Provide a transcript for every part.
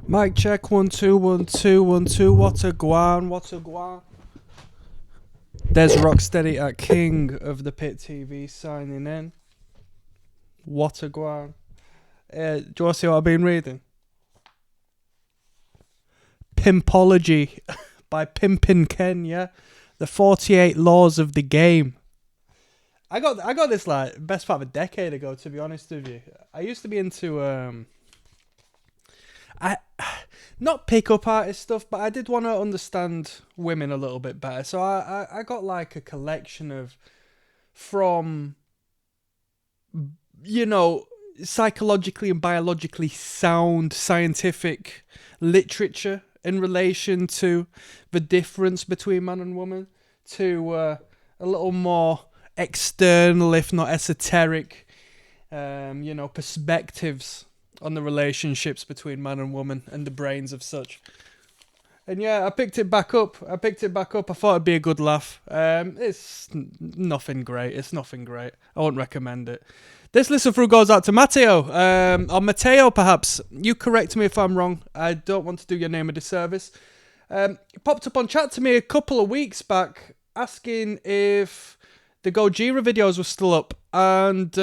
Mic check, 1 2 1 2 1 2. What a guan, what a guan. There's Rocksteady at King of the Pit TV signing in. What a guan. Do you want to see what I've been reading? Pimpology by Pimpin' Ken, yeah? The 48 Laws of the Game. I got this like best part of a decade ago, to be honest with you. I used to be into I not pick up artist stuff, but I did want to understand women a little bit better. So I got like a collection of from psychologically and biologically sound scientific literature in relation to the difference between man and woman, to a little more external, if not esoteric, perspectives on the relationships between man and woman and the brains of such. And yeah, I picked it back up. I thought it'd be a good laugh. It's nothing great. I won't recommend it. This listen through goes out to Matteo. Or Matteo, perhaps. You correct me if I'm wrong. I don't want to do your name a disservice. He popped up on chat to me a couple of weeks back asking if the Gojira videos were still up, and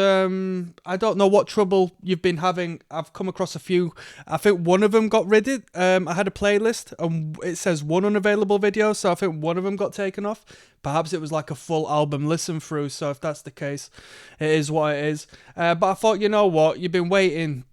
I don't know what trouble you've been having. I've come across a few. I think one of them got ridded. I had a playlist, and it says one unavailable video, so I think one of them got taken off. Perhaps it was like a full album listen through, so if that's the case, it is what it is. But I thought, you know what, you've been waiting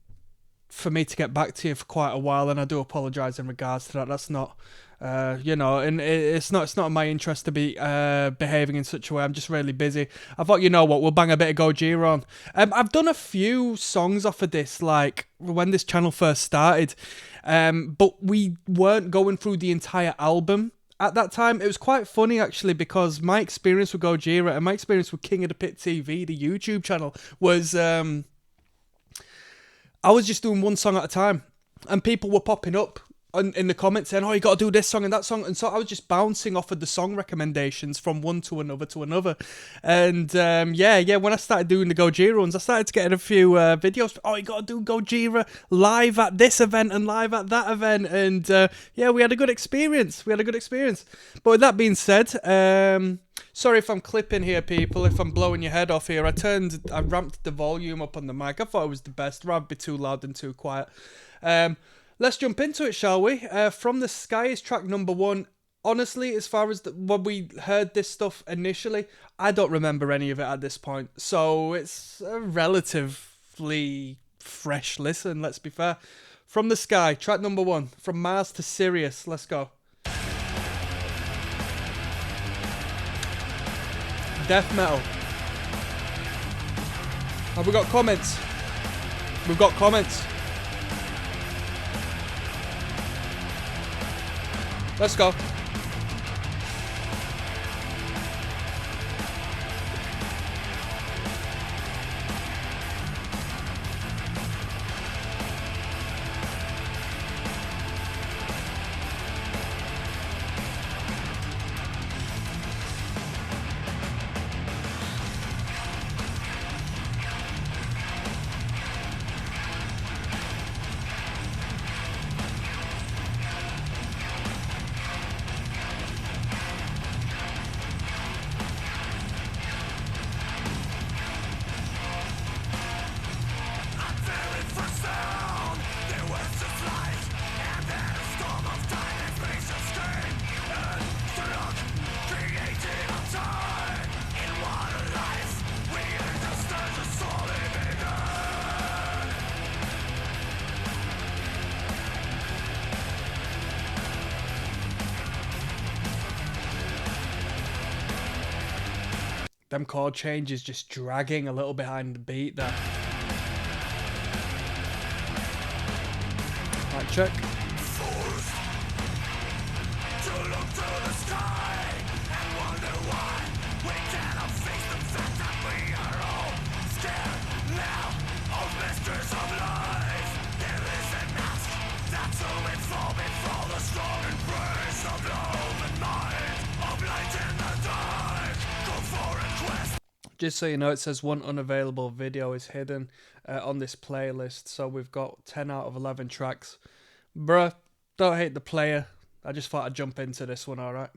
for me to get back to you for quite a while, and I do apologise in regards to that. That's not... and it's not in my interest to be behaving in such a way. I'm just really busy. I thought, you know what, we'll bang a bit of Gojira on. I've done a few songs off of this, like when this channel first started, but we weren't going through the entire album at that time. It was quite funny actually, because my experience with Gojira and my experience with King of the Pit TV, the YouTube channel, was I was just doing one song at a time, and people were popping up in the comments saying, oh, you got to do this song and that song. And so I was just bouncing off of the song recommendations from one to another. And when I started doing the Gojira ones, I started getting a few videos. Oh, you got to do Gojira live at this event and live at that event. And we had a good experience. But with that being said, sorry if I'm clipping here, people, if I'm blowing your head off here. I ramped the volume up on the mic. I thought it was the best, rather be too loud than too quiet. Let's jump into it, shall we? From the Sky is track number 1. Honestly, as far as when we heard this stuff initially, I don't remember any of it at this point. So it's a relatively fresh listen, let's be fair. From the Sky, track number 1. From Mars to Sirius. Let's go. Death metal. Have we got comments? We've got comments. Let's go. Them chord changes just dragging a little behind the beat there. Right, check. Just so you know, it says one unavailable video is hidden on this playlist. So we've got 10 out of 11 tracks Bruh, don't hate the player. I just thought I'd jump into this one, alright?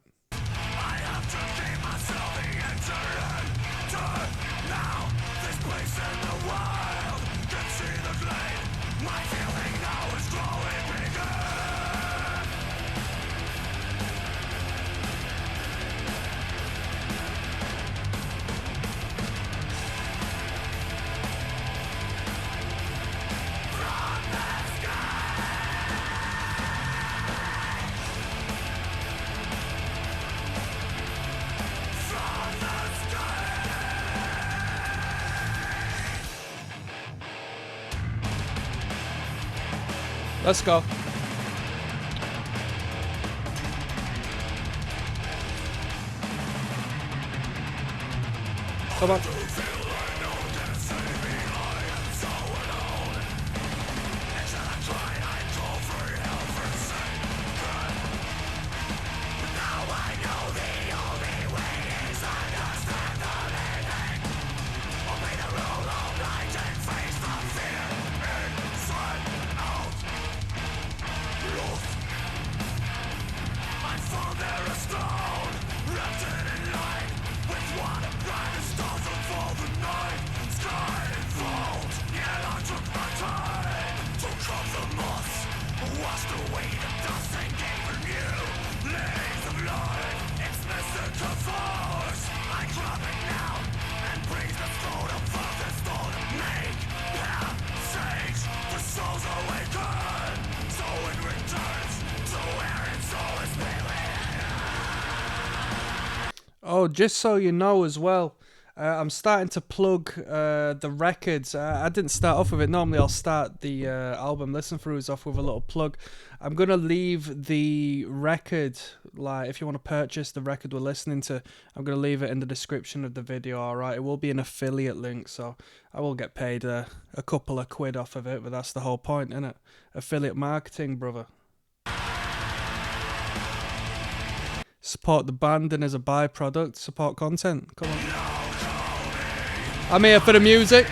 Let's go. Come on. Oh, just so you know as well, I'm starting to plug the records. I didn't start off with it. Normally I'll start the album listen throughs off with a little plug. I'm going to leave the record, like if you want to purchase the record we're listening to, I'm going to leave it in the description of the video, alright? It will be an affiliate link, so I will get paid a couple of quid off of it, but that's the whole point, innit? Affiliate marketing, brother. Support the band, and as a byproduct, support content. Come on. I'm here for the music.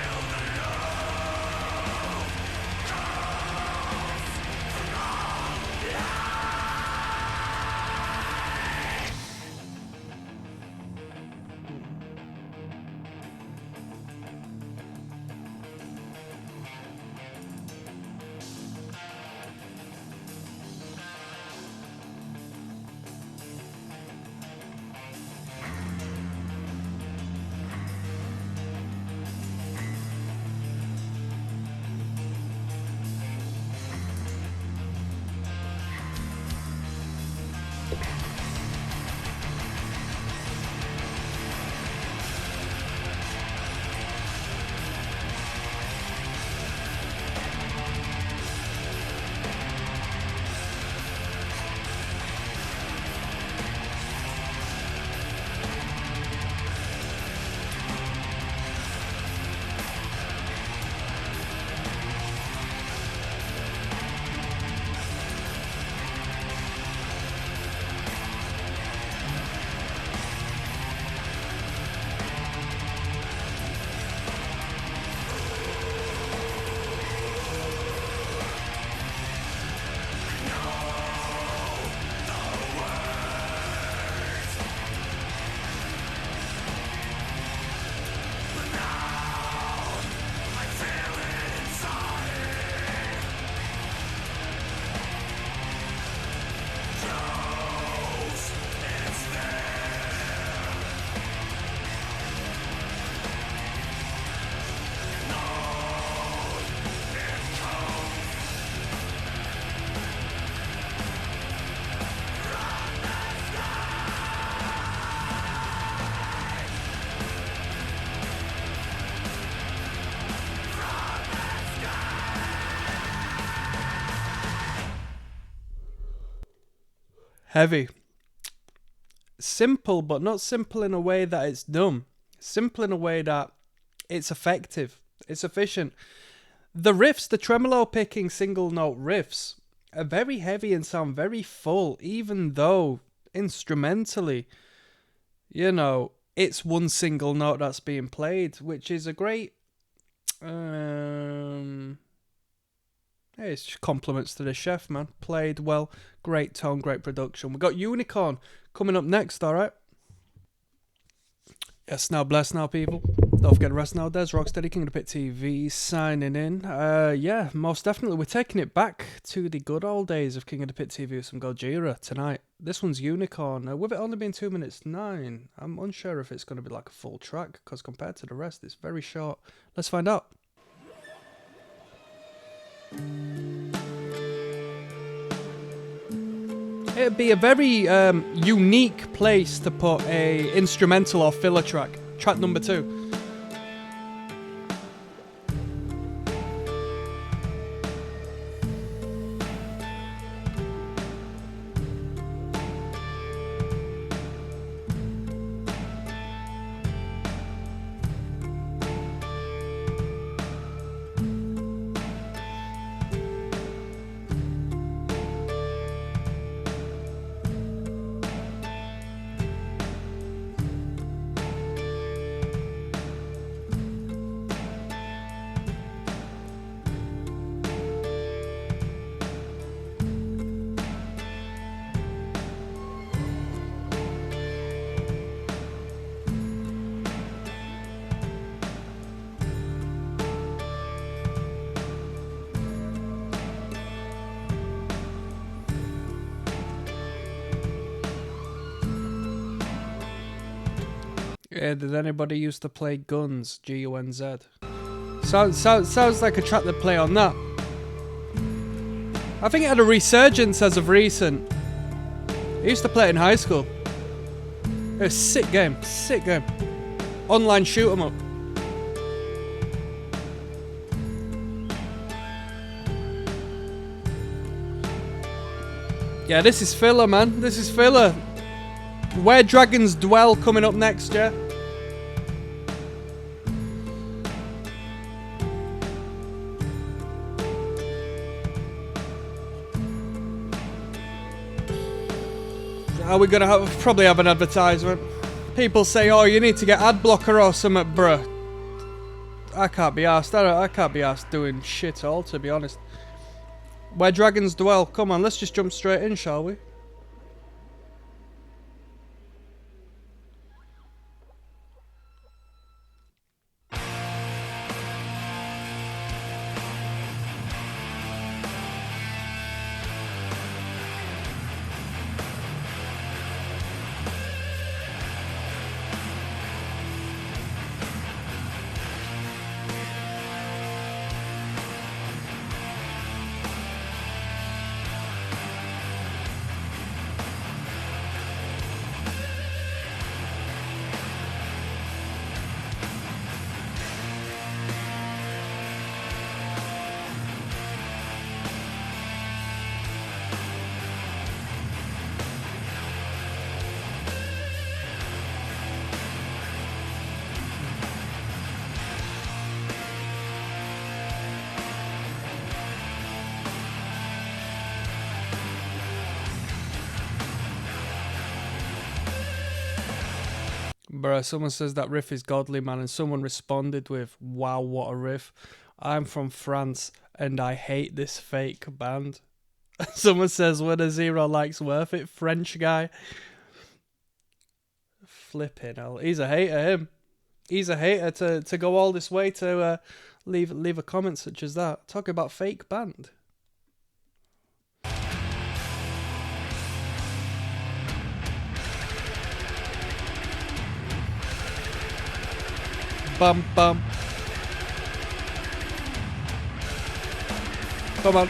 Heavy. Simple, but not simple in a way that it's dumb. Simple in a way that it's effective. It's efficient. The riffs, the tremolo picking single note riffs, are very heavy and sound very full, even though instrumentally, you know, it's one single note that's being played, which is a great, Hey, it's just compliments to the chef, man. Played well, great tone, great production. We got Unicorn coming up next, alright? Yes, now bless now, people. Don't forget the rest now. There's Rocksteady, King of the Pit TV, signing in. Yeah, most definitely. We're taking it back to the good old days of King of the Pit TV with some Gojira tonight. This one's Unicorn. With it only being 2 minutes 9, I'm unsure if it's going to be like a full track, because compared to the rest, it's very short. Let's find out. It'd be a very unique place to put a instrumental or filler track. Track number 2. Yeah, did anybody used to play Guns? G-U-N-Z. Sounds like a track they'd play on that. I think it had a resurgence as of recent. I used to play it in high school. It was a sick game. Sick game. Online shoot 'em up. Yeah, this is filler, man. This is filler. Where Dragons Dwell coming up next, yeah? Are we gonna probably have an advertisement? People say, oh, you need to get ad blocker or something, bruh. I can't be arsed. I can't be arsed doing shit all, to be honest. Where Dragons Dwell. Come on, let's just jump straight in, shall we? Bruh, someone says that riff is godly, man, and someone responded with, wow, what a riff. I'm from France, and I hate this fake band. Someone says, when a zero likes worth it, French guy. Flipping hell. He's a hater, him. He's a hater to go all this way to leave a comment such as that. Talking about fake band. Bum bum. Come on.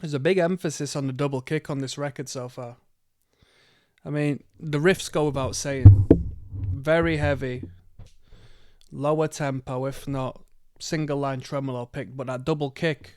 There's a big emphasis on the double kick on this record so far. I mean, the riffs go without saying. Very heavy, lower tempo, if not single line tremolo pick, but that double kick.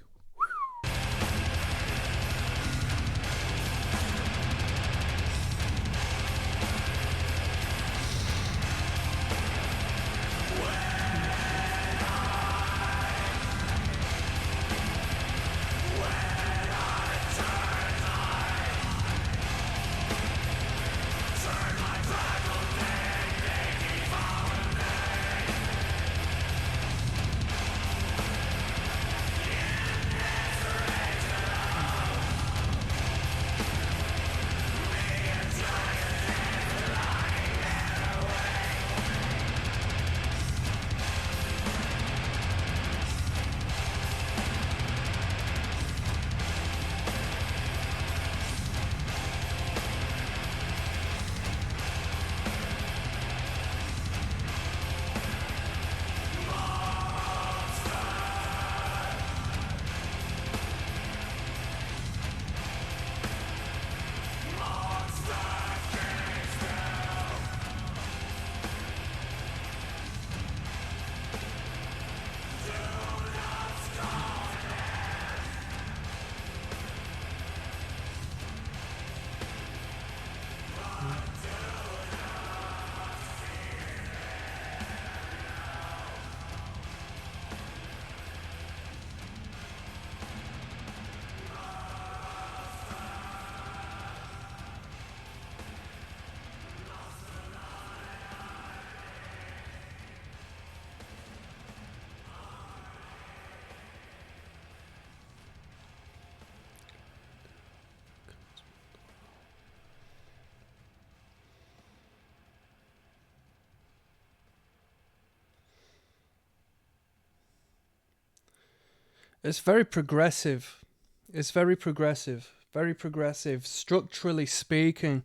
It's very progressive. It's very progressive. Very progressive. Structurally speaking,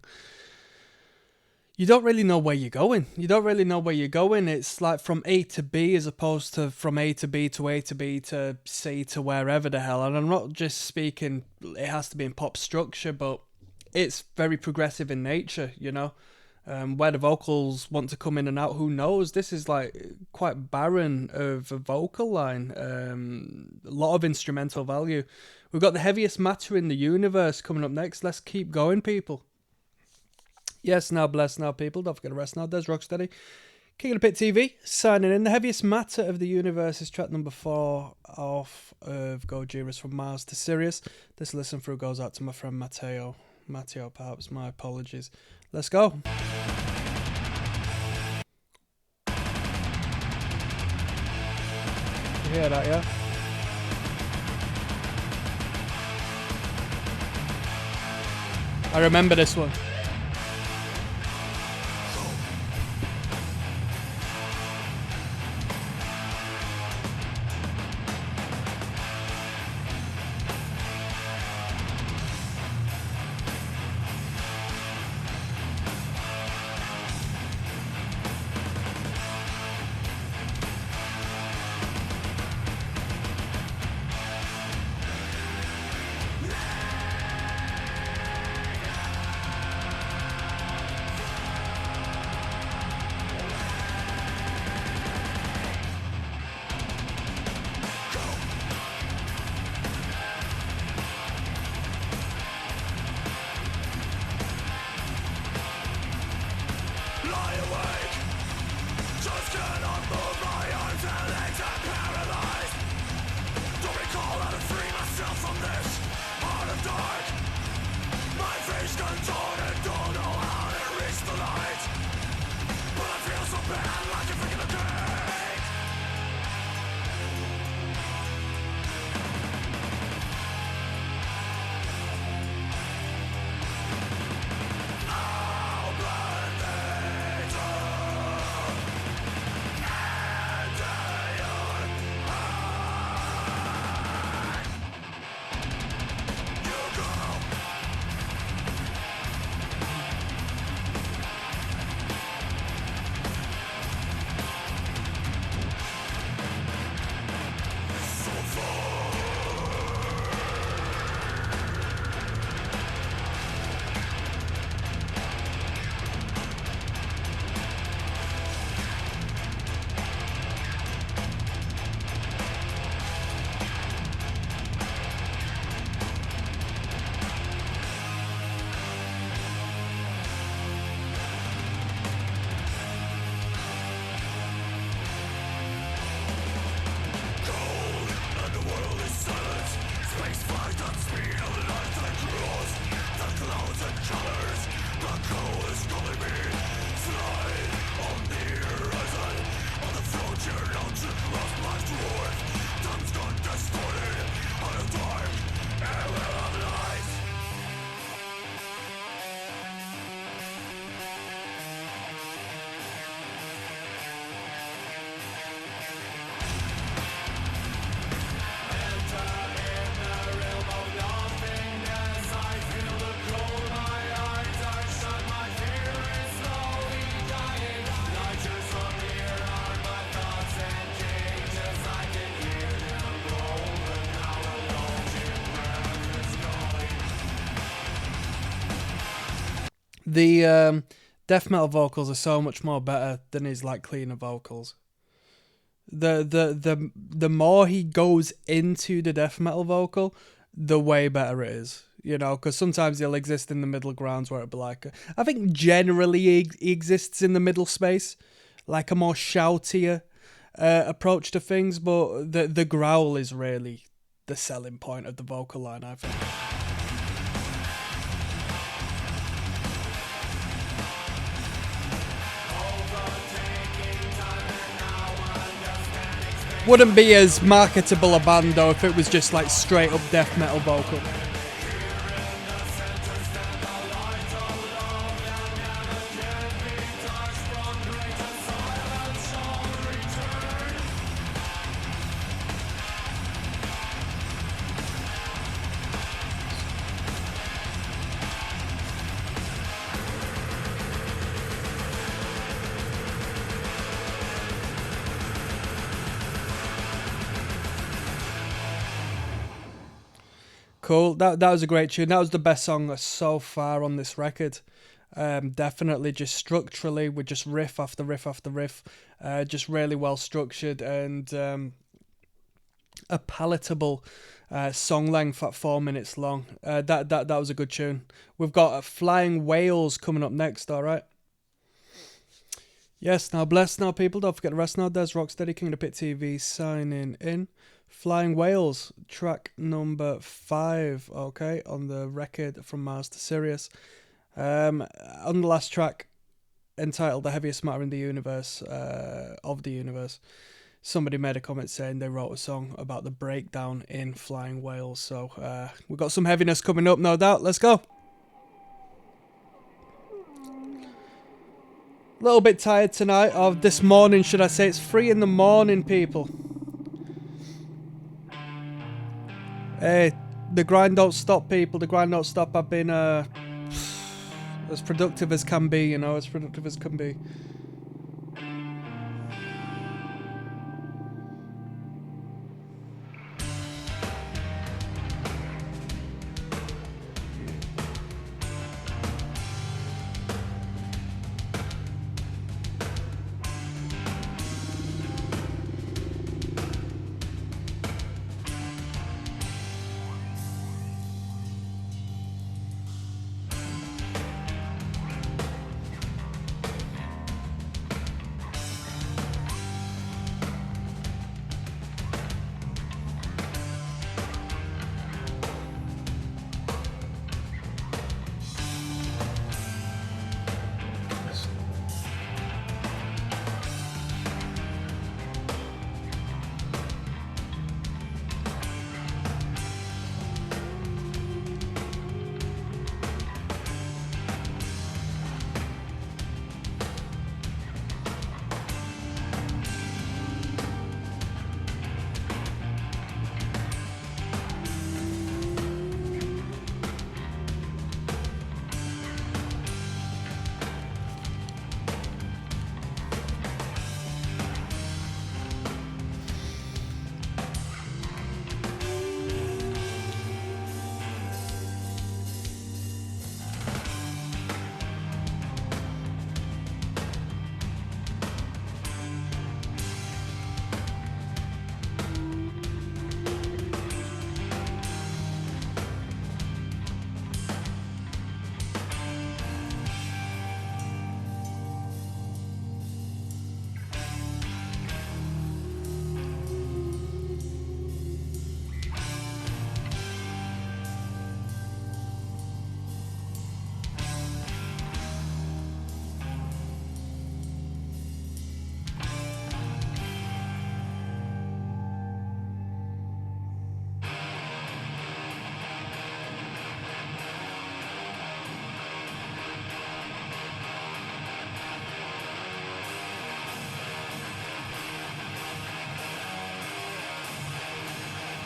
you don't really know where you're going. You don't really know where you're going. It's like from A to B as opposed to from A to B to A to B to C to wherever the hell. And I'm not just speaking, it has to be in pop structure, but it's very progressive in nature, you know. Where the vocals want to come in and out, who knows? This is like quite barren of a vocal line. A lot of instrumental value. We've got the heaviest matter in the universe coming up next. Let's keep going, people. Yes, now bless now, people. Don't forget to rest now. There's ROCKSTEADY. King of the Pit TV, signing in. The heaviest matter of the universe is track number 4 off of Gojira's From Mars to Sirius. This listen through goes out to my friend Matteo. Matteo, perhaps, my apologies. Let's go. You hear that, yeah? I remember this one. The death metal vocals are so much more better than his like cleaner vocals. The more he goes into the death metal vocal, the way better it is. You know, because sometimes he'll exist in the middle grounds where it'll be like, I think generally he exists in the middle space, like a more shoutier approach to things. But the growl is really the selling point of the vocal line, I think. Wouldn't be as marketable a band though if it was just like straight up death metal vocal. Cool. That was a great tune. That was the best song so far on this record. Definitely just structurally, with just riff after riff after riff, just really well structured and a palatable song length at 4 minutes long. That was a good tune. We've got Flying Whales coming up next. All right. Yes. Now bless now people. Don't forget the rest now. There's Rocksteady, King of the Pit TV signing in. Flying Whales, track number 5, okay, on the record From Mars to Sirius. On the last track, entitled The Heaviest Matter in the Universe, of the Universe, somebody made a comment saying they wrote a song about the breakdown in Flying Whales. So we've got some heaviness coming up, no doubt. Let's go. A little bit tired tonight, or this morning should I say. It's 3 in the morning, people. Hey, the grind don't stop, people. The grind don't stop. I've been as productive as can be, you know, as productive as can be.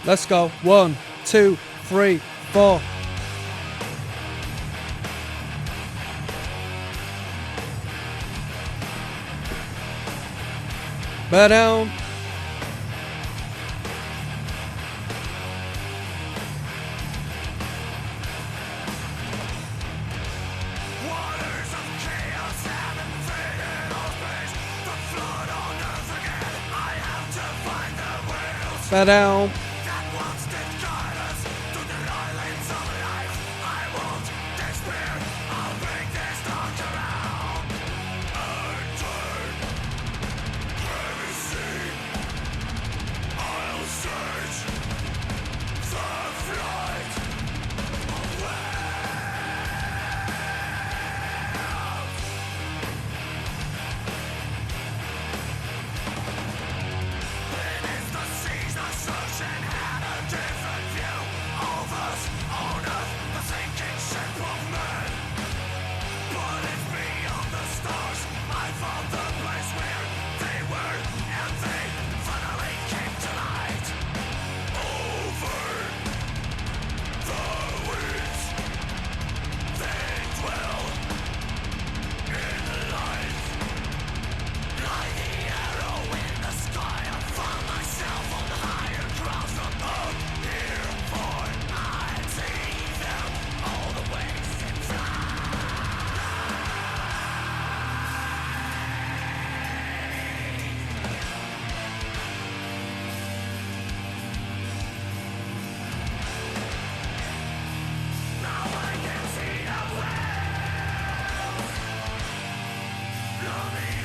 Let's go. 1, 2, 3, 4. Bear down. Bear down.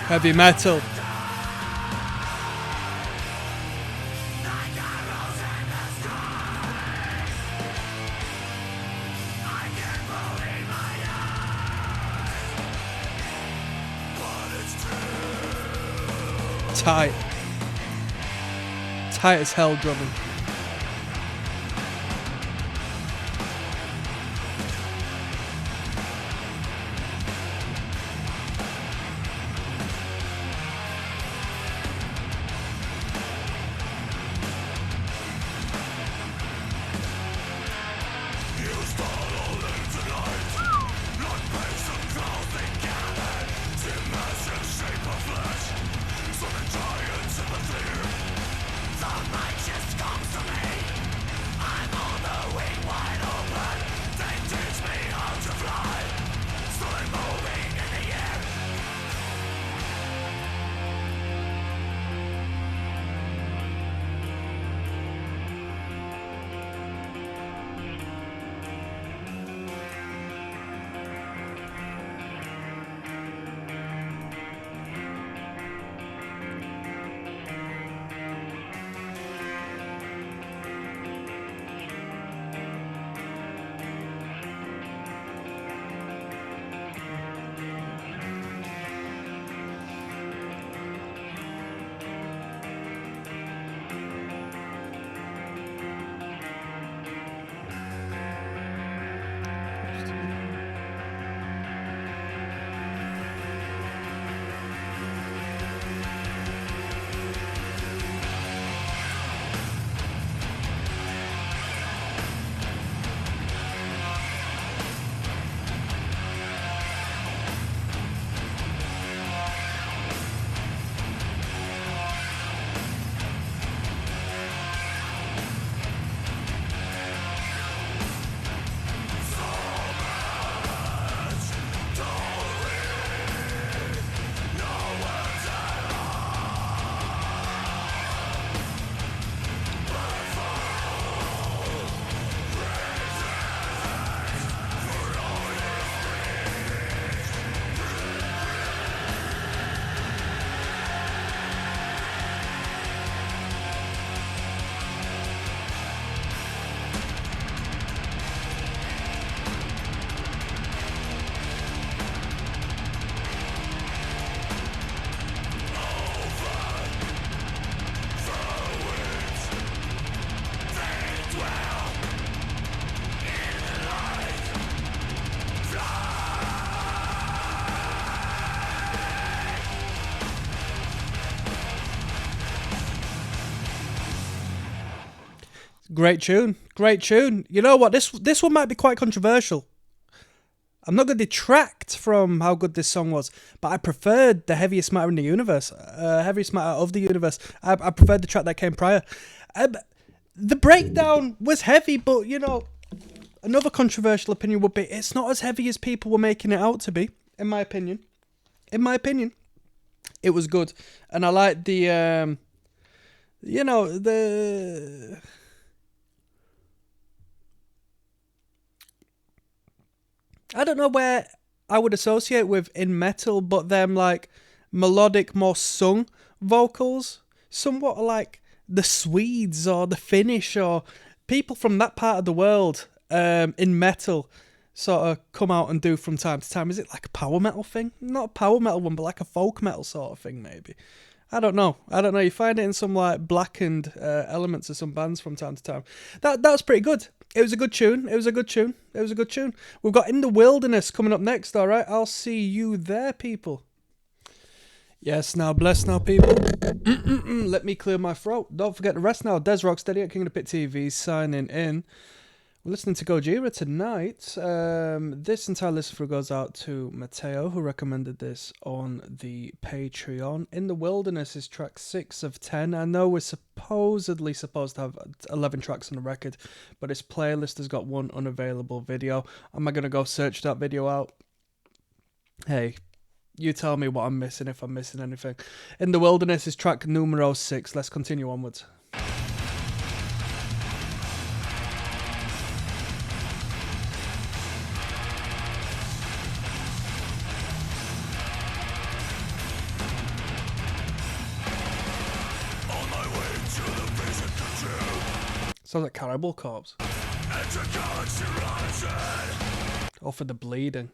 Heavy metal. Tight. Tight as hell drumming. Great tune. Great tune. You know what? This one might be quite controversial. I'm not going to detract from how good this song was, but I preferred the Heaviest Matter in the Universe. Heaviest Matter of the Universe. I preferred the track that came prior. The breakdown was heavy, but, you know, another controversial opinion would be it's not as heavy as people were making it out to be, in my opinion. In my opinion, it was good. And I like the, you know, the... I don't know where I would associate with in metal, but them like melodic, more sung vocals, somewhat like the Swedes or the Finnish or people from that part of the world in metal sort of come out and do from time to time. Is it like a power metal thing? Not a power metal one, but like a folk metal sort of thing maybe. I don't know. You find it in some like blackened elements of some bands from time to time. That's pretty good. It was a good tune. We've got In the Wilderness coming up next, all right? I'll see you there, people. Yes, now, bless now, people. Let me clear my throat. Don't forget the rest now. Des Rocksteady at King of the Pit TV signing in. We're listening to Gojira tonight. This entire list through goes out to Mateo, who recommended this on the Patreon. In the Wilderness is track 6 of 10. I know we're supposedly supposed to have 11 tracks on the record, but this playlist has got one unavailable video. Am I going to go search that video out? Hey, you tell me what I'm missing, if I'm missing anything. In the Wilderness is track numero 6. Let's continue onwards. Sounds like Cannibal Corpse. Or for the bleeding.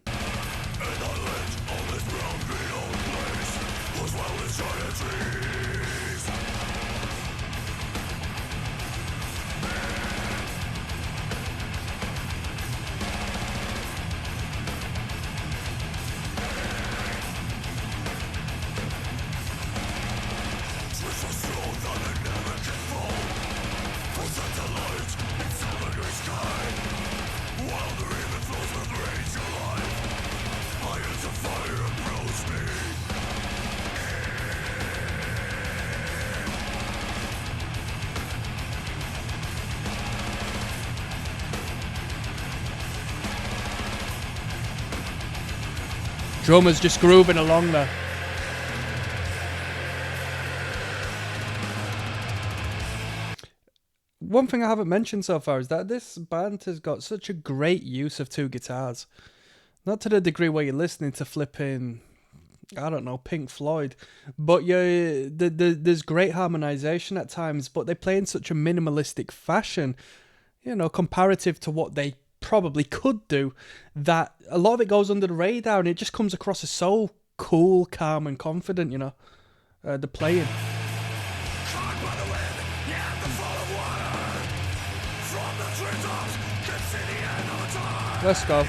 Drummer's just grooving along there. One thing I haven't mentioned so far is that this band has got such a great use of 2 guitars. Not to the degree where you're listening to flipping, I don't know, Pink Floyd, but there's great harmonization at times, but they play in such a minimalistic fashion, you know, comparative to what they probably could do, that a lot of it goes under the radar and it just comes across as so cool, calm and confident, you know, the playing. Let's go.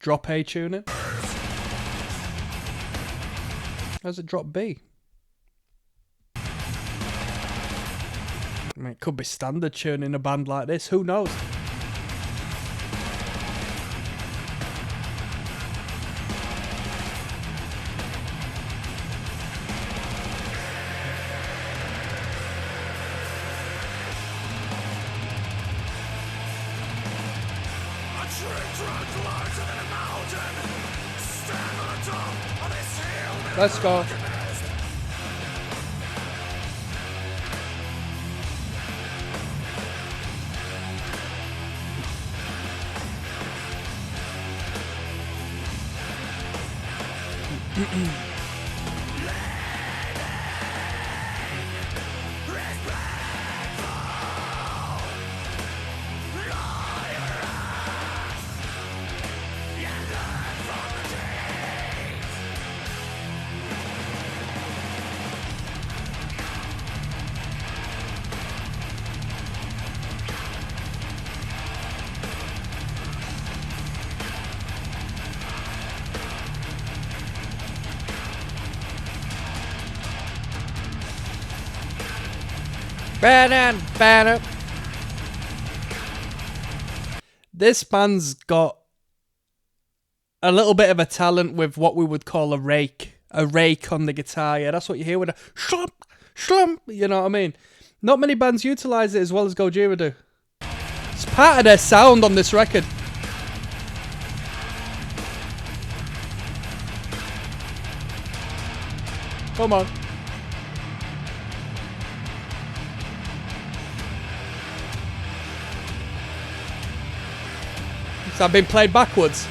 Drop A tuning. How's it drop B? I mean, it could be standard tuning in a band like this. Who knows? Let's go. Banner. This band's got a little bit of a talent with what we would call a rake on the guitar. Yeah, that's what you hear with a slump. You know what I mean? Not many bands utilize it as well as Gojira do. It's part of their sound on this record. Come on. Has that been played backwards?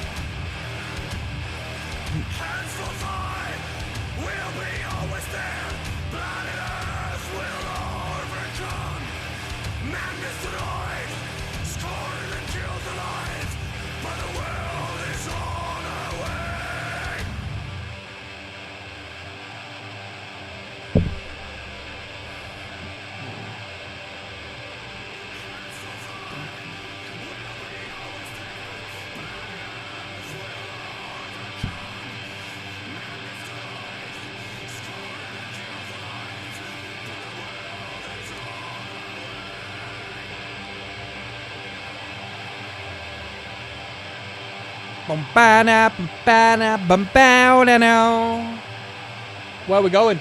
Where are we going?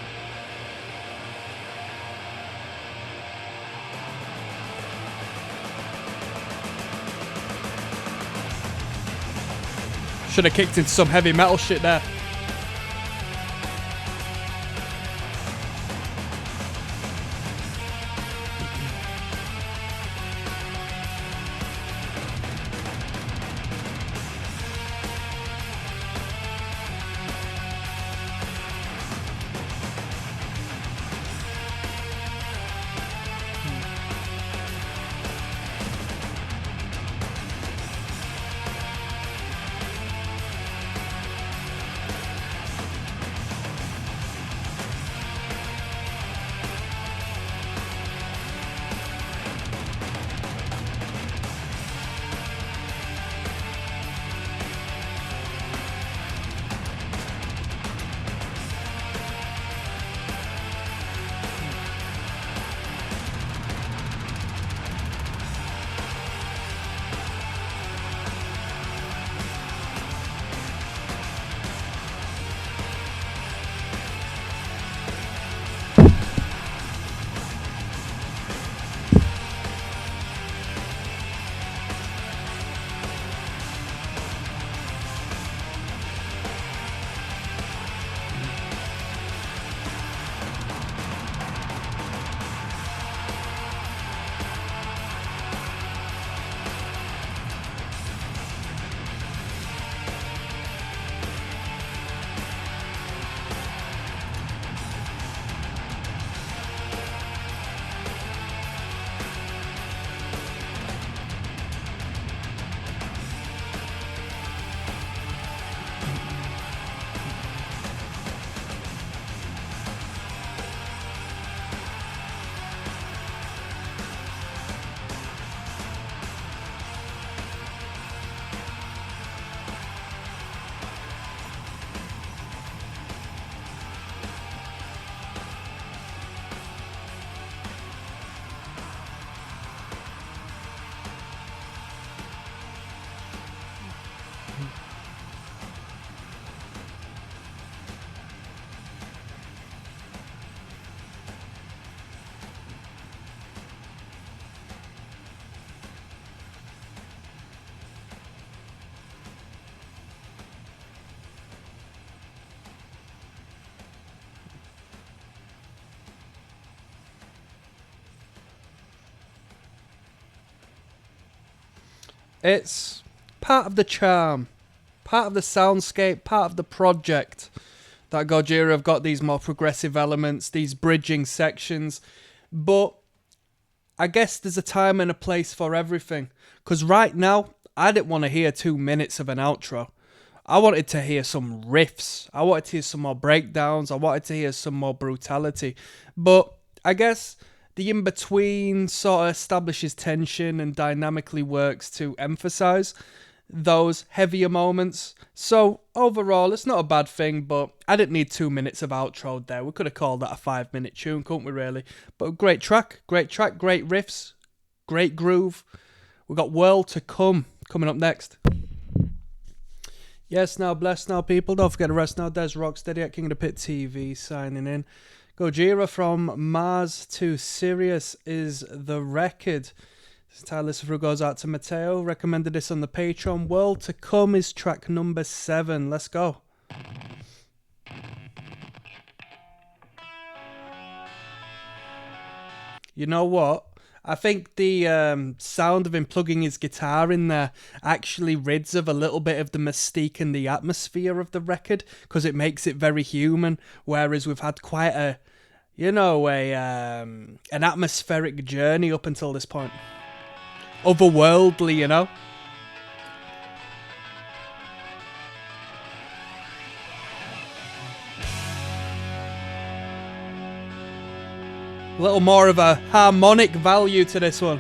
Should have kicked into some heavy metal shit there. It's part of the charm, part of the soundscape, part of the project. that Gojira have got these more progressive elements, these bridging sections. But I guess there's a time and a place for everything. Because right now, I didn't want to hear 2 minutes of an outro. I wanted to hear some riffs. I wanted to hear some more breakdowns. I wanted to hear some more brutality. But I guess the in-between sort of establishes tension and dynamically works to emphasize those heavier moments. So overall, it's not a bad thing, but I didn't need 2 minutes of outro there. We could have called that a 5-minute tune, couldn't we really? But great track, great riffs, great groove. We got World to Come coming up next. Yes, now, bless now, people. Don't forget to rest now. Des ROCKSTEADY at King of the Pit TV signing in. Gojira from Mars to Sirius is the record. This entire list through goes out to Mateo. Recommended this on the Patreon. World to Come is track number 7. Let's go. You know what? I think the sound of him plugging his guitar in there actually rids of a little bit of the mystique and the atmosphere of the record, because it makes it very human, whereas we've had quite a, you know, an atmospheric journey up until this point. Otherworldly, you know? A little more of a harmonic value to this one.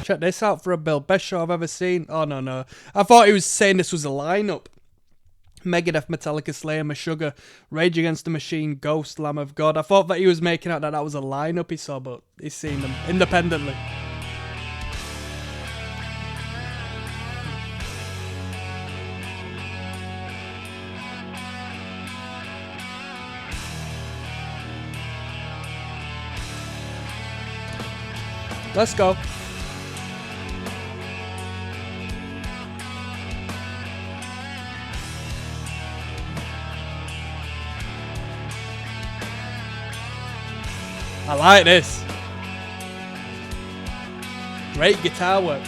Check this out for a build. Best show I've ever seen. Oh, no. I thought he was saying this was a lineup. Megadeth, Metallica, Slayer, Meshuggah, Rage Against the Machine, Ghost, Lamb of God. I thought that he was making out that that was a lineup he saw, but he's seen them independently. Let's go. I like this. Great guitar work.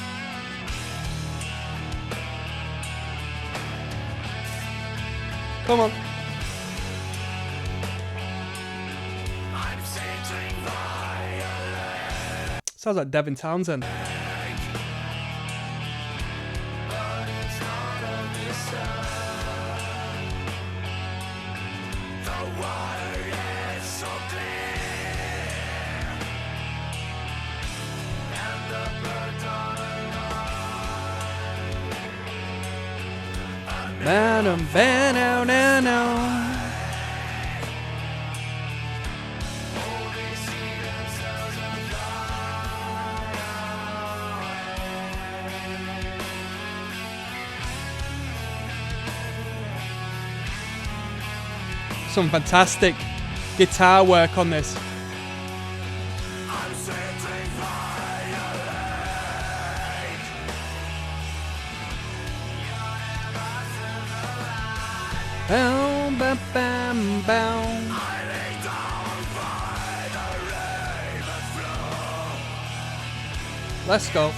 Come on. Sounds like Devin Townsend. Some fantastic guitar work on this. Bow, bow, bow, bow. Let's go.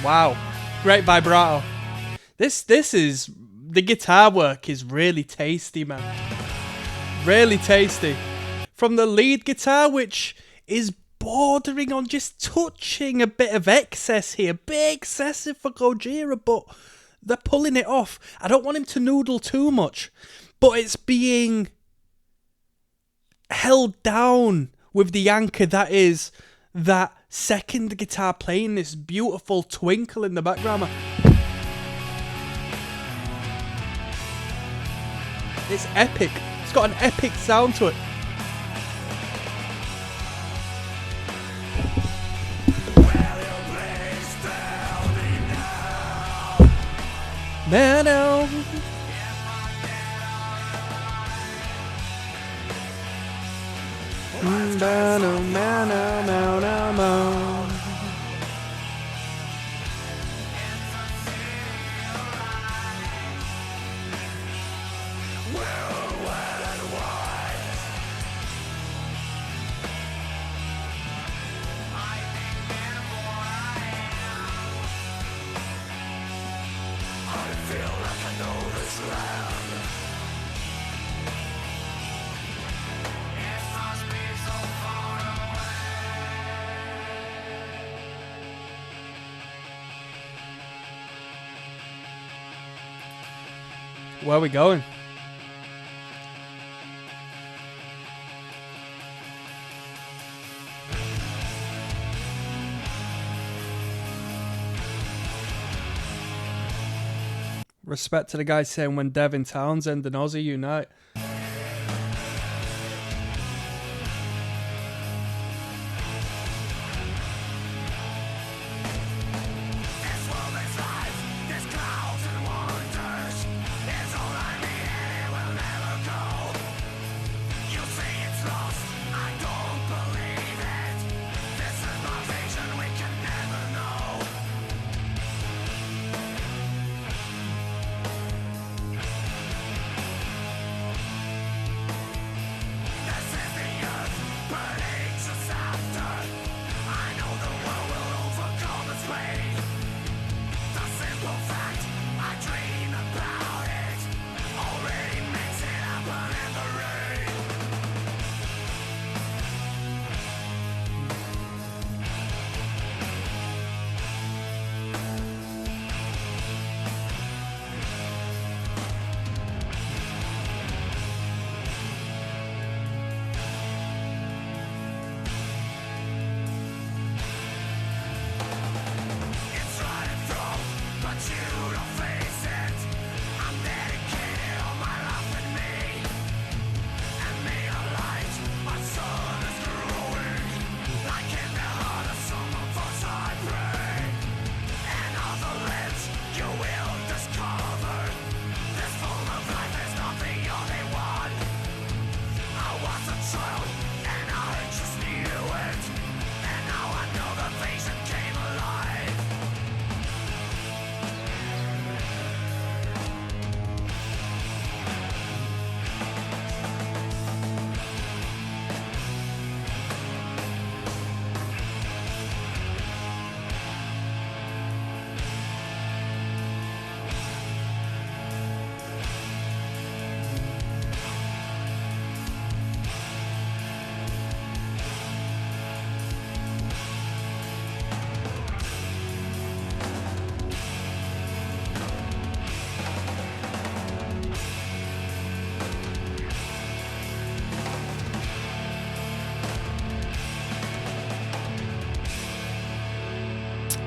Wow, great vibrato. This is, the guitar work is really tasty, man. Really tasty. From the lead guitar, which is bordering on just touching a bit of excess here. Bit excessive for Gojira, but they're pulling it off. I don't want him to noodle too much, but it's being held down with the anchor that is that second guitar playing this beautiful twinkle in the background. It's epic. It's got an epic sound to it. Mano. Mano, mano, mano, mano. Where are we going? Respect to the guy saying when Devin Townsend and Ozzy unite.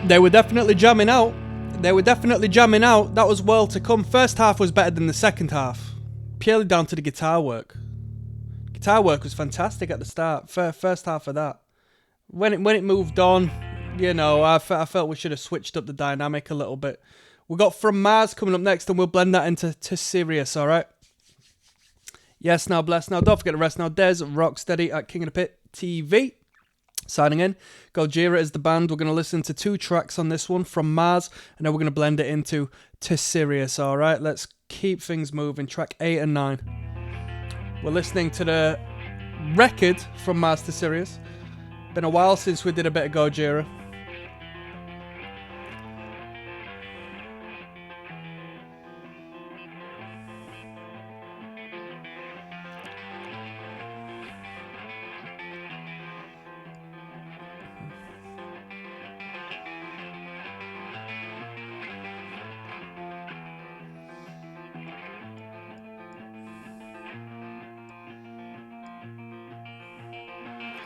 They were definitely jamming out. They were definitely jamming out. That was well to come. First half was better than the second half. Purely down to the guitar work. Guitar work was fantastic at the start. First half of that. When it moved on, you know, I felt we should have switched up the dynamic a little bit. We got From Mars coming up next, and we'll blend that into Sirius, alright? Yes, now bless. Now don't forget the rest. Now there's ROCKSTEADY at King of the Pit TV. Signing in. Gojira is the band. We're going to listen to 2 tracks on this one, From Mars, and then we're going to blend it into Sirius, alright? Let's keep things moving. Track 8 and 9. We're listening to the record From Mars to Sirius. Been a while since we did a bit of Gojira.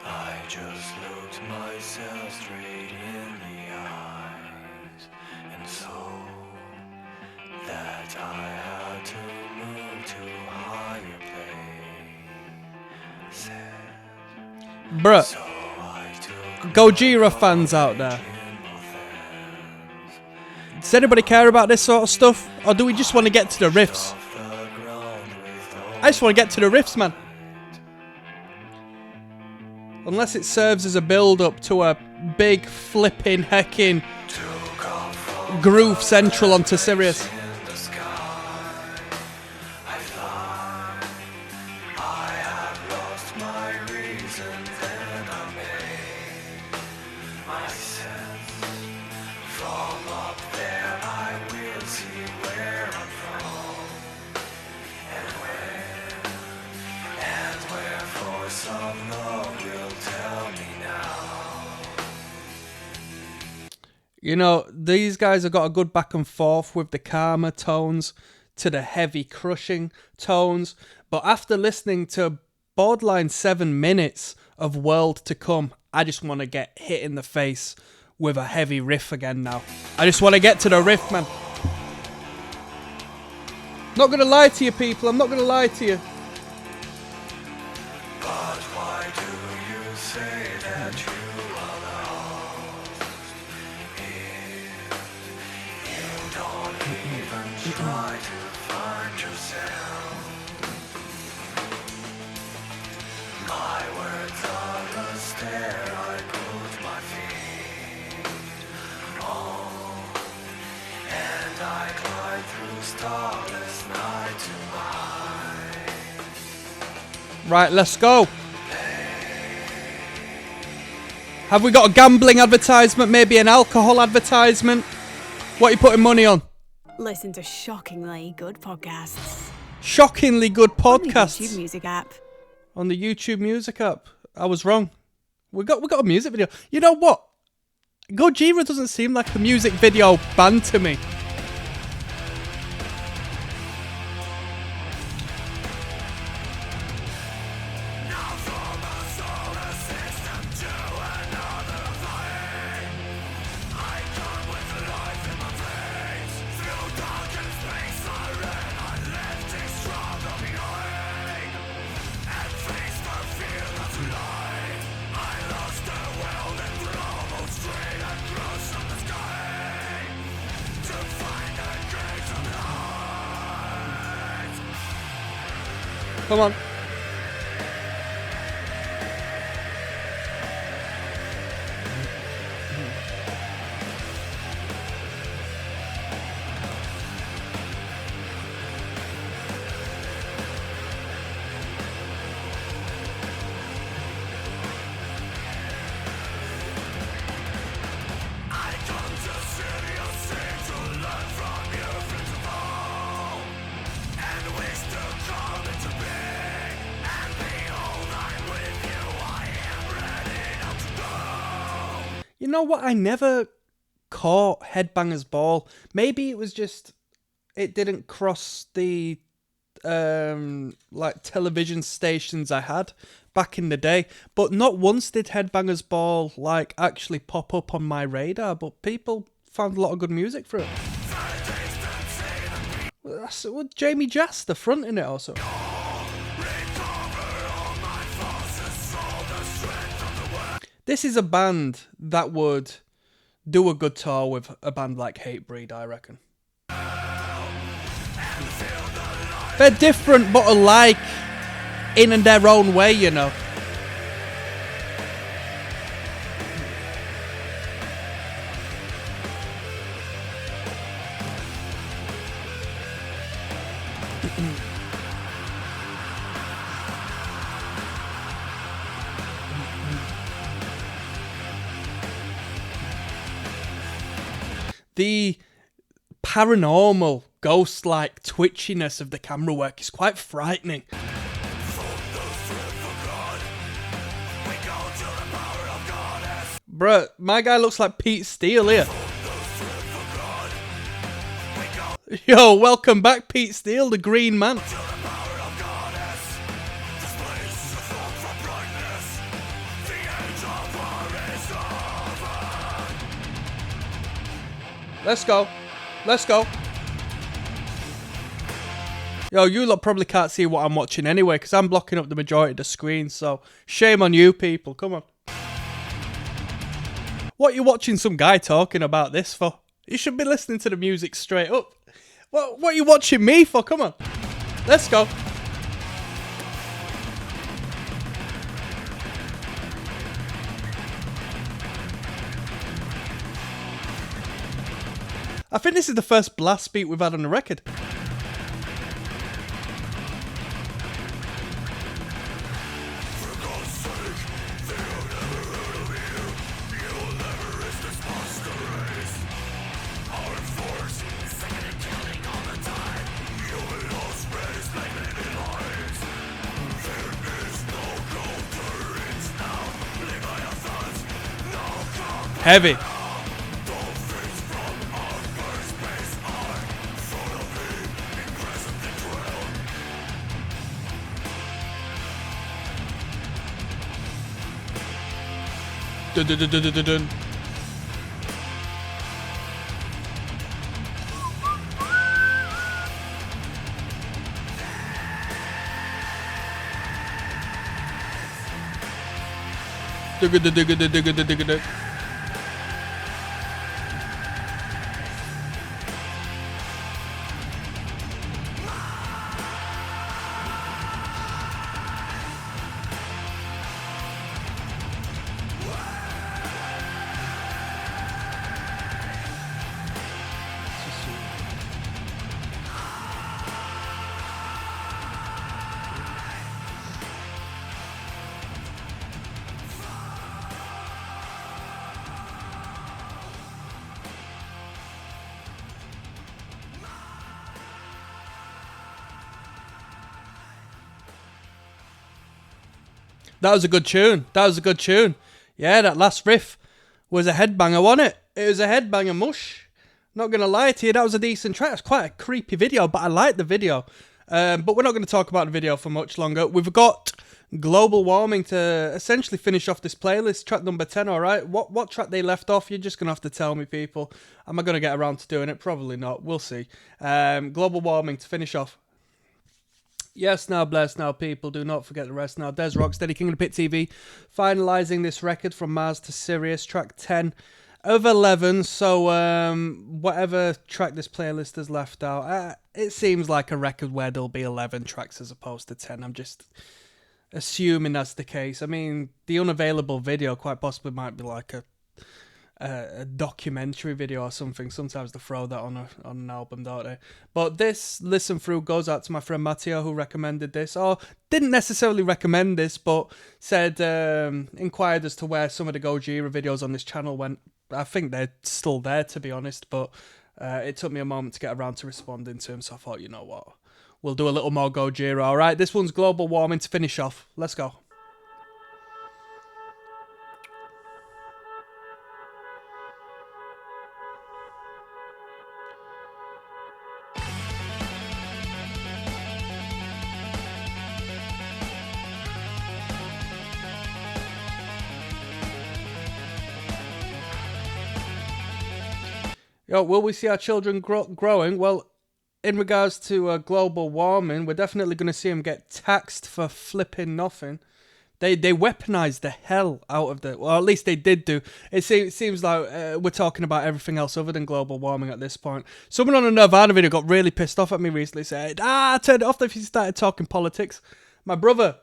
I just looked myself straight in the eyes and saw that I had to move to higher places. Bruh, So I took Gojira fans out there. Does anybody care about this sort of stuff? Or do we just want to get to the riffs? I just want to get to the riffs, man. Unless it serves as a build-up to a big flipping heckin' groove central onto Sirius. You know, these guys have got a good back and forth with the calmer tones to the heavy crushing tones. But after listening to borderline 7 minutes of World to Come, I just want to get hit in the face with a heavy riff again now. I just want to get to the riff, man. Not going to lie to you, people. I'm not going to lie to you. But why do you say that you are lost? If you don't even try to find yourself. My words are a stair I put my feet on, and I climb through starless night to mine. Right, let's go. Have we got a gambling advertisement? Maybe an alcohol advertisement? What are you putting money on? Listen to shockingly good podcasts. Shockingly good On the podcasts. YouTube Music app. On the YouTube Music app. I was wrong. We got a music video. You know what? Gojira doesn't seem like a music video band to me. Come on. You know what? I never caught Headbanger's Ball. Maybe it was just it didn't cross the like television stations I had back in the day. But not once did Headbanger's Ball like actually pop up on my radar. But people found a lot of good music for it. Well, that's with Jamie Jasta fronting it also. This is a band that would do a good tour with a band like Hatebreed, I reckon. They're different but alike in their own way, you know. The paranormal, ghost-like twitchiness of the camera work is quite frightening. Bruh, my guy looks like Pete Steele here. Yo, welcome back, Pete Steele, the green man. Let's go. Let's go. Yo, you lot probably can't see what I'm watching anyway, because I'm blocking up the majority of the screen, so shame on you people. Come on. What are you watching some guy talking about this for? You should be listening to the music straight up. What are you watching me for? Come on. Let's go. I think this is the first blast beat we've had on the record. Heavy. Dun, dun, dun, dun, dun, dun. Dugga, dugga, dugga, dugga, dugga, dugga. That was a good tune. That was a good tune. Yeah, that last riff was a headbanger, wasn't it? It was a headbanger mush. Not going to lie to you, that was a decent track. It's quite a creepy video, but I like the video. But we're not going to talk about the video for much longer. We've got Global Warming to essentially finish off this playlist. Track number 10, all right? What track they left off? You're just going to have to tell me, people. Am I going to get around to doing it? Probably not. We'll see. Global Warming to finish off. Yes, now, bless now, people. Do not forget the rest now. Des Rocksteady, King of the Pit TV, finalising this record from Mars to Sirius, track 10 of 11. So, whatever track this playlist has left out, it seems like a record where there'll be 11 tracks as opposed to 10. I'm just assuming that's the case. I mean, the unavailable video quite possibly might be like a documentary video or something. Sometimes they throw that on an album, don't they? But this listen through goes out to my friend Matteo, who recommended this, or didn't necessarily recommend this, but said inquired as to where some of the Gojira videos on this channel went. I think they're still there, to be honest, but it took me a moment to get around to responding to him, so I thought, you know what, we'll do a little more Gojira. All right, this one's Global Warming to finish off. Let's go. Yo, will we see our children growing? Well, in regards to global warming, we're definitely going to see them get taxed for flipping nothing. They weaponized the hell out of the... Well, at least they did do. It seems like we're talking about everything else other than global warming at this point. Someone on a Nirvana video got really pissed off at me recently, said, I turned it off if you started talking politics. My brother,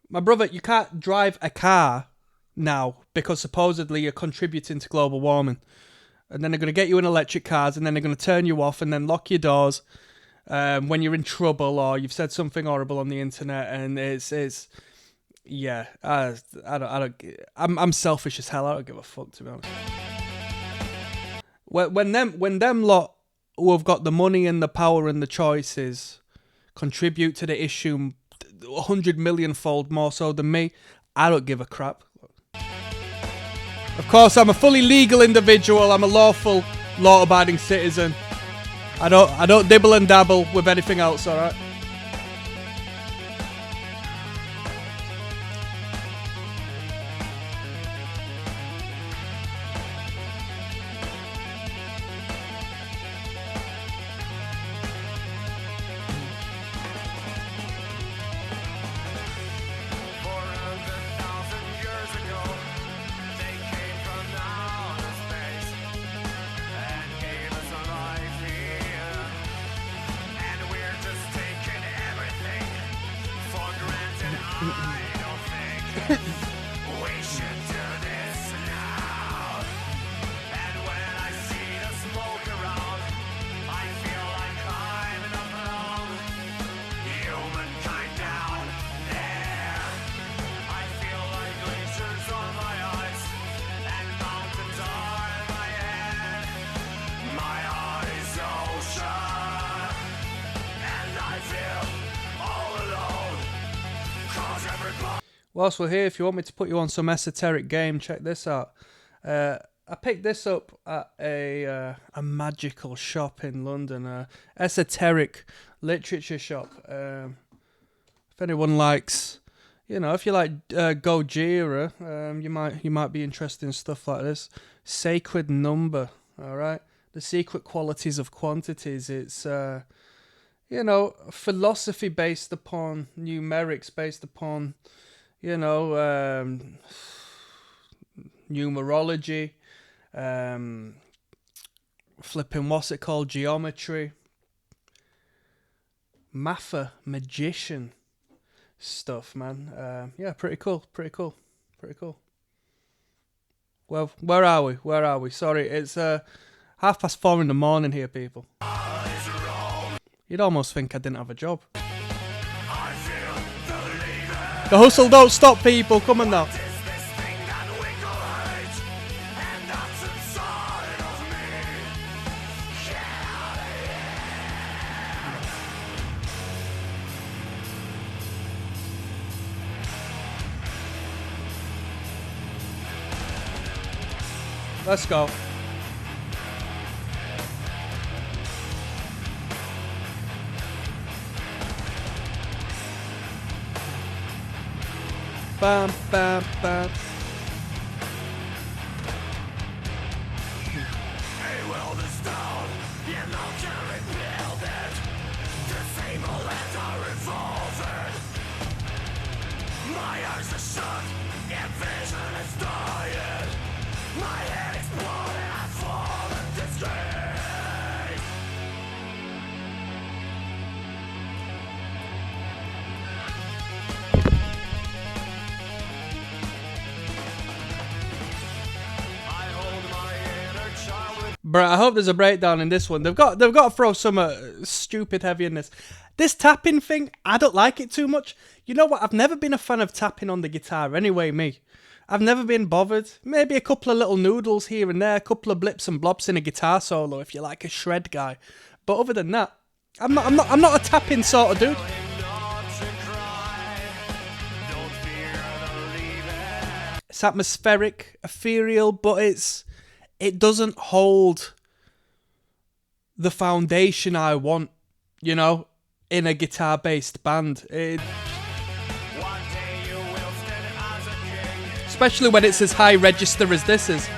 you can't drive a car now because supposedly you're contributing to global warming. And then they're going to get you in electric cars, and then they're going to turn you off and then lock your doors when you're in trouble or you've said something horrible on the internet. And yeah, I'm selfish as hell. I don't give a fuck, to be honest. When them lot who have got the money and the power and the choices contribute to the issue 100 million fold more so than me, I don't give a crap. Of course, I'm a fully legal individual. I'm a lawful, law-abiding citizen. I don't dibble and dabble with anything else, alright? whilst we're here, if you want me to put you on some esoteric game, check this out. I picked this up at a magical shop in London, a esoteric literature shop. If anyone likes, if you like Gojira, you might be interested in stuff like this. Sacred Number, all right? The Secret Qualities of Quantities. It's philosophy based upon numerics, based upon numerology. Flipping, what's it called? Geometry, magician stuff, man. Yeah, pretty cool. Well, where are we? Sorry, it's 4:30 in the morning here, people. You'd almost think I didn't have a job. The hustle don't stop, people. Come on now. Let's go. Bam, bam, bam. Hey, well, this town, you know, can rebuild it. The same old lands are revolving. My eyes are shut, and vision is dying. My head exploding, I fall in disgrace. Bruh, I hope there's a breakdown in this one. They've got to throw some stupid heavy in this. This tapping thing, I don't like it too much. You know what? I've never been a fan of tapping on the guitar. Anyway, me. I've never been bothered. Maybe a couple of little noodles here and there, a couple of blips and blobs in a guitar solo if you're like a shred guy. But other than that, I'm not a tapping sort of dude. It's atmospheric, ethereal, but it doesn't hold the foundation I want, in a guitar-based band. Especially when it's as high register as this is.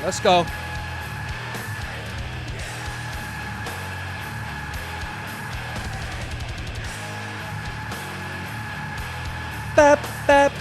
Let's go. Bap, bap.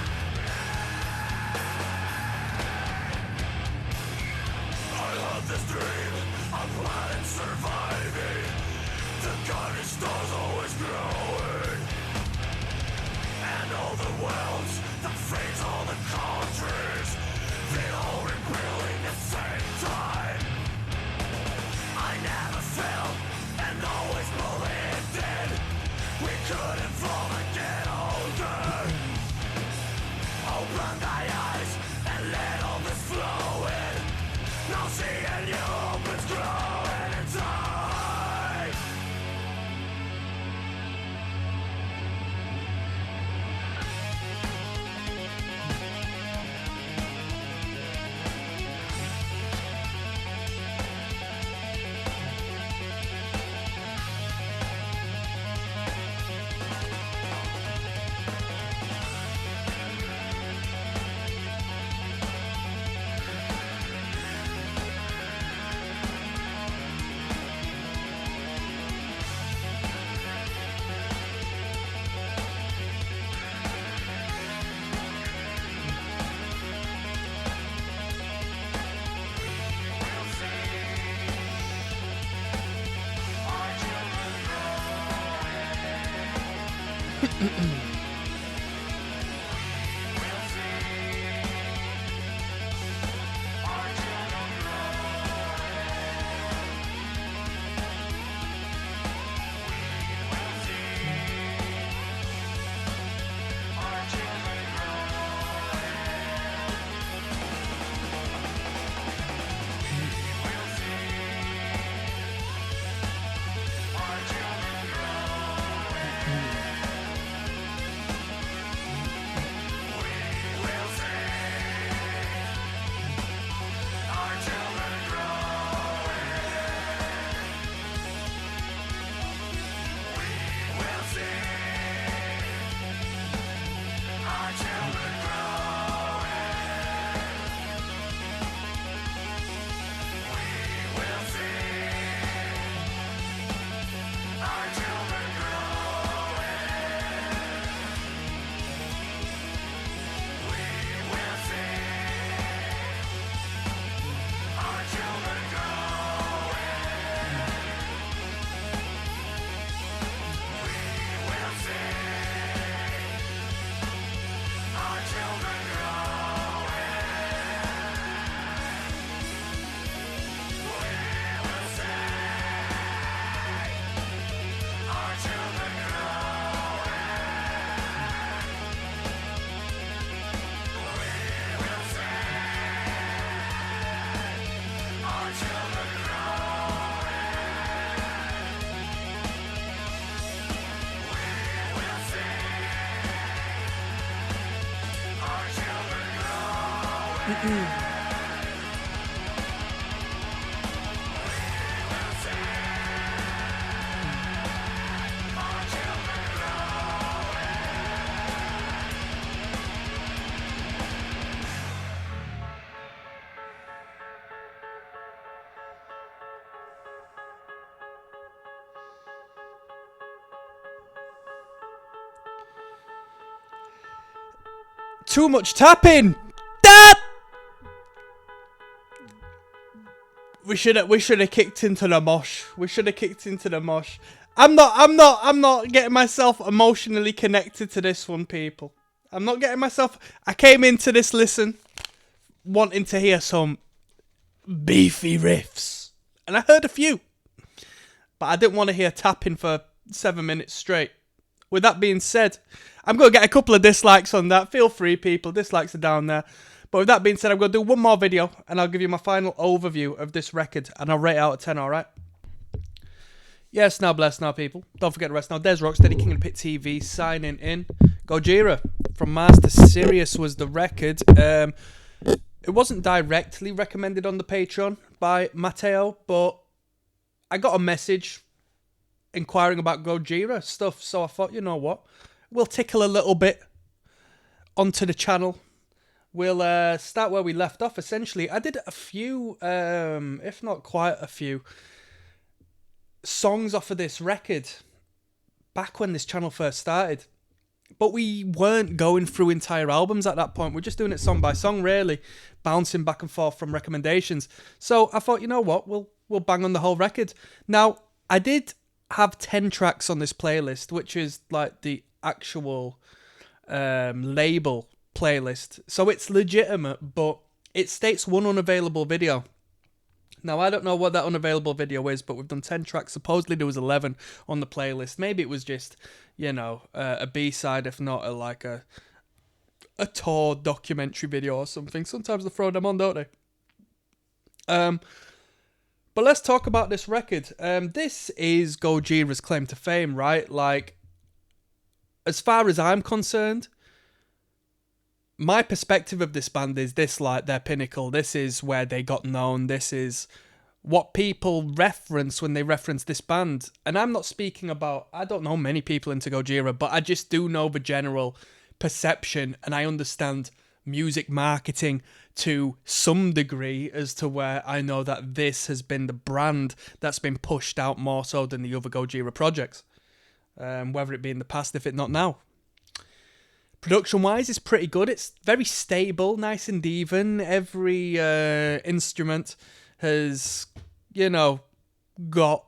Too much tapping. That we should have kicked into the mosh. We should have kicked into the mosh. I'm not getting myself emotionally connected to this one, people. I'm not getting myself. I came into this listen wanting to hear some beefy riffs, and I heard a few, but I didn't want to hear tapping for 7 minutes straight. With that being said, I'm going to get a couple of dislikes on that. Feel free, people. Dislikes are down there. But with that being said, I'm going to do one more video, and I'll give you my final overview of this record, and I'll rate it out of 10, alright? Yes, now bless now, people. Don't forget the rest now. There's ROCKSTEADY, King of the Pit TV, signing in. Gojira, from Mars to Sirius was the record. It wasn't directly recommended on the Patreon by Matteo, but I got a message inquiring about Gojira stuff, so I thought, you know what, we'll tickle a little bit onto the channel. We'll start where we left off, essentially. I did a few, if not quite a few, songs off of this record back when this channel first started. But we weren't going through entire albums at that point. We're just doing it song by song, really, bouncing back and forth from recommendations. So I thought, you know what, we'll bang on the whole record. Now, I did have 10 tracks on this playlist, which is like the actual label playlist. So it's legitimate, but it states one unavailable video. Now, I don't know what that unavailable video is, but we've done 10 tracks. Supposedly there was 11 on the playlist. Maybe it was just, you know, a B-side, if not a tour documentary video or something. Sometimes they throw them on, don't they? But let's talk about this record. This is Gojira's claim to fame, right? Like, as far as I'm concerned, my perspective of this band is this, like, their pinnacle. This is where they got known. This is what people reference when they reference this band. And I'm not speaking about, I don't know many people into Gojira, but I just do know the general perception, and I understand music marketing to some degree as to where I know that this has been the brand that's been pushed out more so than the other Gojira projects. Whether it be in the past, if it not now. Production-wise, it's pretty good. It's very stable, nice and even. Every instrument has, you know, got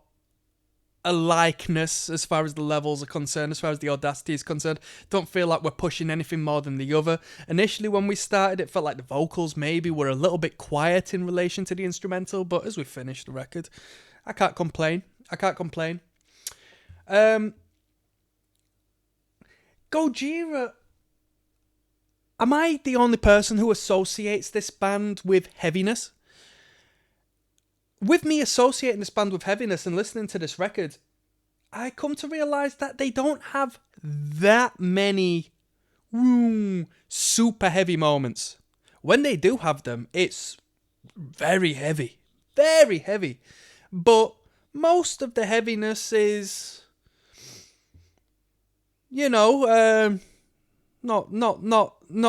a likeness as far as the levels are concerned, as far as the audacity is concerned. Don't feel like we're pushing anything more than the other. Initially, when we started, it felt like the vocals maybe were a little bit quiet in relation to the instrumental, but as we finished the record, I can't complain. Gojira, am I the only person who associates this band with heaviness? With me associating this band with heaviness and listening to this record, I come to realise that they don't have that many super heavy moments. When they do have them, it's very heavy. Very heavy. But most of the heaviness is, not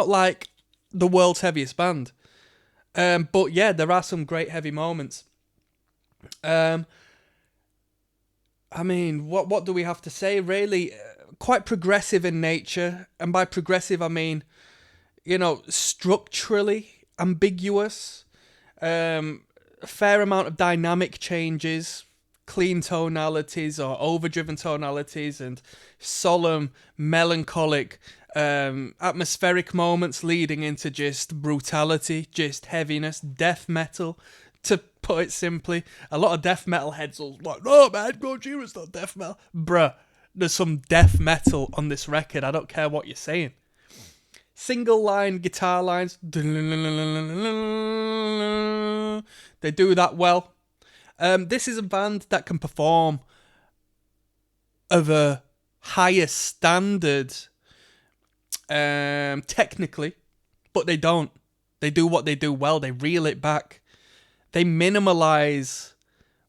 like the world's heaviest band. But yeah, there are some great heavy moments. I mean, what do we have to say? Really, quite progressive in nature, and by progressive I mean, structurally ambiguous. A fair amount of dynamic changes, clean tonalities or overdriven tonalities, and solemn, melancholic, atmospheric moments leading into just brutality, just heaviness, death metal. To put it simply, a lot of death metal heads will like, no man, Gojira's not death metal. Bruh, there's some death metal on this record. I don't care what you're saying. Single line guitar lines. They do that well. This is a band that can perform of a higher standard technically, but they don't. They do what they do well. They reel it back. They minimalize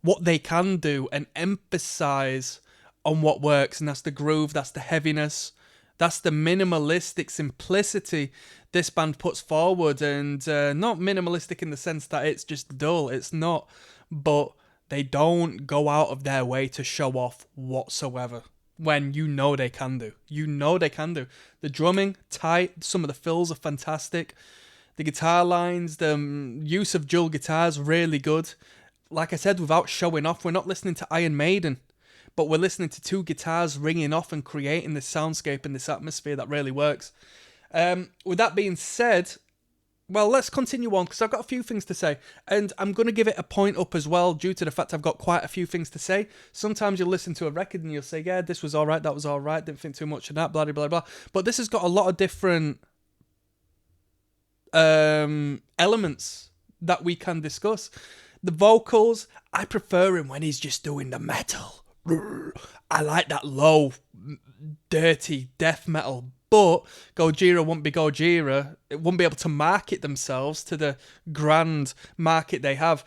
what they can do and emphasize on what works, and that's the groove, that's the heaviness, that's the minimalistic simplicity this band puts forward, and not minimalistic in the sense that it's just dull, it's not, but they don't go out of their way to show off whatsoever, when they can do. The drumming, tight, some of the fills are fantastic. The guitar lines, the use of dual guitars, really good. Like I said, without showing off, we're not listening to Iron Maiden, but we're listening to two guitars ringing off and creating this soundscape and this atmosphere that really works. With that being said, well, let's continue on, because I've got a few things to say, and I'm going to give it a point up as well, due to the fact I've got quite a few things to say. Sometimes you'll listen to a record and you'll say, yeah, this was alright, that was alright, didn't think too much of that, blah, blah, blah, blah. But this has got a lot of different elements that we can discuss. The vocals, I prefer him when he's just doing the metal. I like that low, dirty death metal. But Gojira wouldn't be Gojira. It wouldn't be able to market themselves to the grand market they have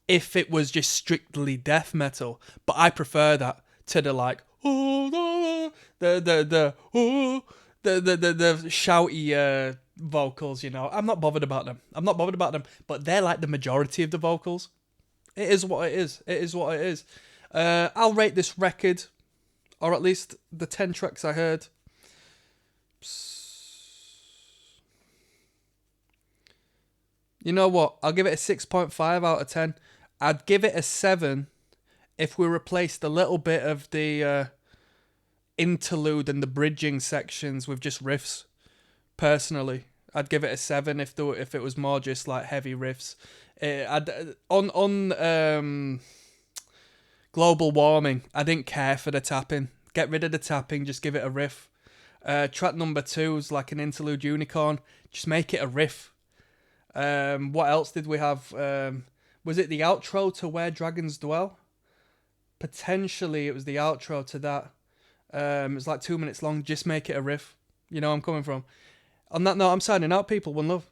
if it was just strictly death metal. But I prefer that to the like the shouty vocals, I'm not bothered about them. But they're like the majority of the vocals. It is what it is. I'll rate this record, or at least the 10 tracks I heard. You know what? I'll give it a 6.5 out of 10. I'd give it a 7 if we replaced a little bit of the interlude and the bridging sections with just riffs. Personally, I'd give it a 7 if it was more just like heavy riffs. On global warming, I didn't care for the tapping. Get rid of the tapping, just give it a riff. Track number 2 is like an interlude unicorn. Just make it a riff. What else did we have? Was it the outro to Where Dragons Dwell? Potentially it was the outro to that. It was like 2 minutes long. Just make it a riff. You know where I'm coming from. On that note, I'm signing out, people. One love.